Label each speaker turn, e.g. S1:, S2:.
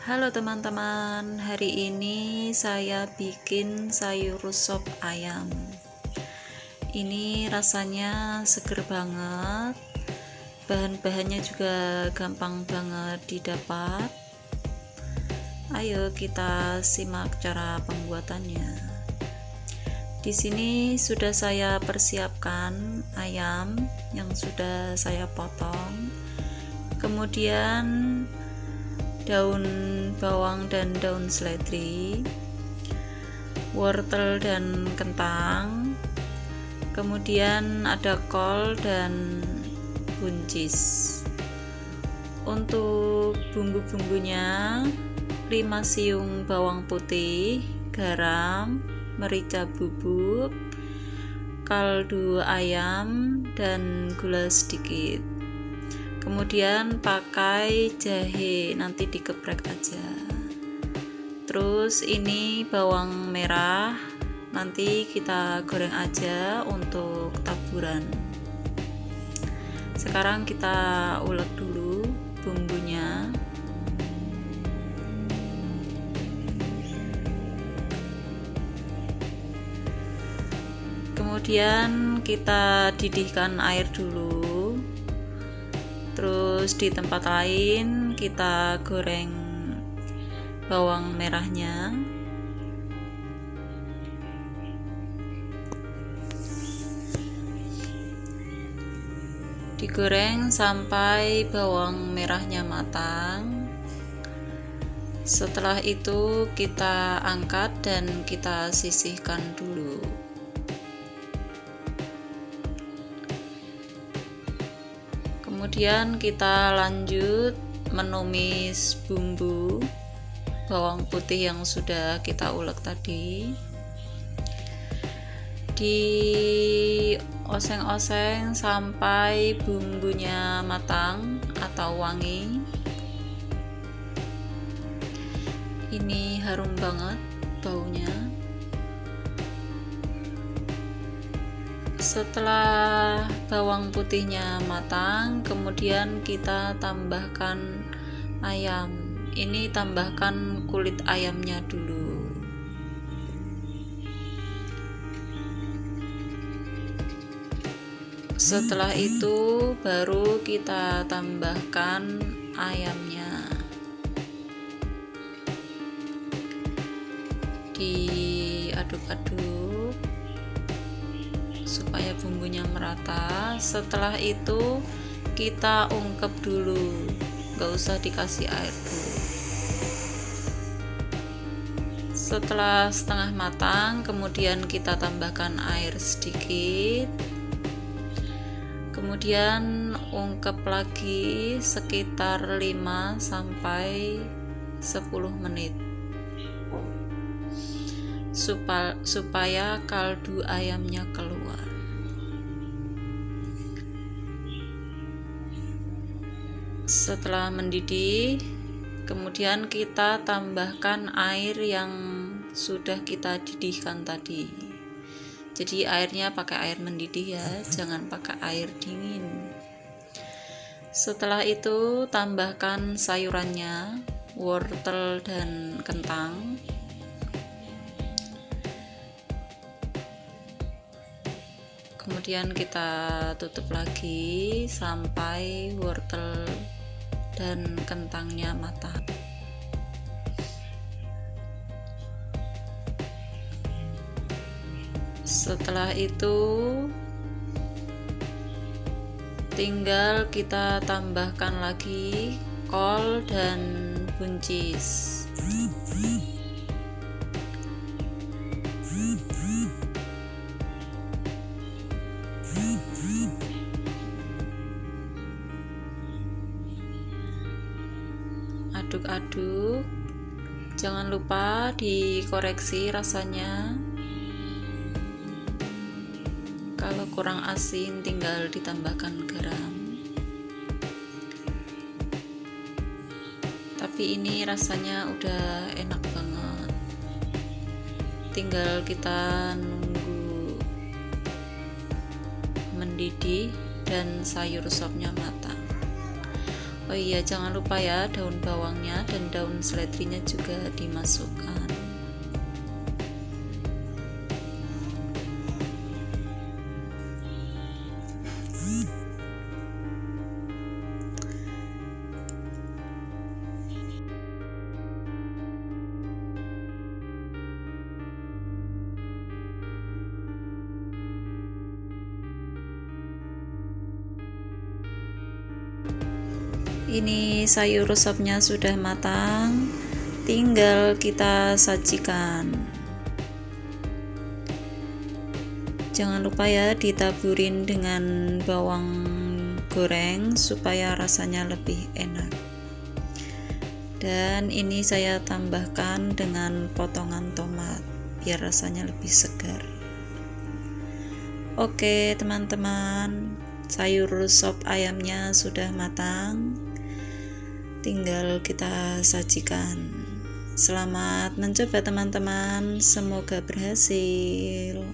S1: Halo teman-teman, hari ini saya bikin sayur sop ayam. Ini rasanya seger banget, bahan-bahannya juga gampang banget didapat. Ayo kita simak cara pembuatannya. Di sini sudah saya persiapkan ayam yang sudah saya potong, kemudian daun bawang dan daun seledri, wortel dan kentang, kemudian ada kol dan buncis. Untuk bumbu-bumbunya 5 siung bawang putih, garam, merica bubuk, kaldu ayam, dan gula sedikit. Kemudian pakai jahe, nanti dikeprek aja. Terus ini bawang merah, nanti kita goreng aja untuk taburan. Sekarang kita ulek dulu bumbunya. Kemudian kita didihkan air dulu. Terus di tempat lain kita goreng bawang merahnya. Digoreng sampai bawang merahnya matang. Setelah itu kita angkat dan kita sisihkan dulu. Kemudian kita lanjut menumis bumbu bawang putih yang sudah kita ulek tadi. Dioseng-oseng sampai bumbunya matang atau wangi. Ini harum banget baunya. Setelah bawang putihnya matang, kemudian kita tambahkan ayam. Ini tambahkan kulit ayamnya dulu. Setelah itu baru kita tambahkan ayamnya. Diaduk-aduk supaya bumbunya merata. Setelah itu kita ungkep dulu, gak usah dikasih air dulu. Setelah setengah matang, kemudian kita tambahkan air sedikit, kemudian ungkep lagi sekitar 5-10 menit supaya kaldu ayamnya keluar. Setelah mendidih, kemudian kita tambahkan air yang sudah kita didihkan tadi. Jadi airnya pakai air mendidih ya, jangan pakai air dingin. Setelah itu tambahkan sayurannya, wortel dan kentang. Kemudian kita tutup lagi sampai wortel dan kentangnya matang. Setelah itu tinggal kita tambahkan lagi kol dan buncis. Aduk-aduk, jangan lupa dikoreksi rasanya. Kalau kurang asin tinggal ditambahkan garam. Tapi ini rasanya udah enak banget. Tinggal kita nunggu mendidih dan sayur sopnya matang. Oh iya, jangan lupa ya daun bawangnya dan daun seledrinya juga dimasukkan. Ini sayur sopnya sudah matang, tinggal kita sajikan. Jangan lupa ya ditaburin dengan bawang goreng supaya rasanya lebih enak. Dan ini saya tambahkan dengan potongan tomat biar rasanya lebih segar. Oke teman-teman, sayur sop ayamnya sudah matang, tinggal kita sajikan. Selamat mencoba teman-teman, semoga berhasil.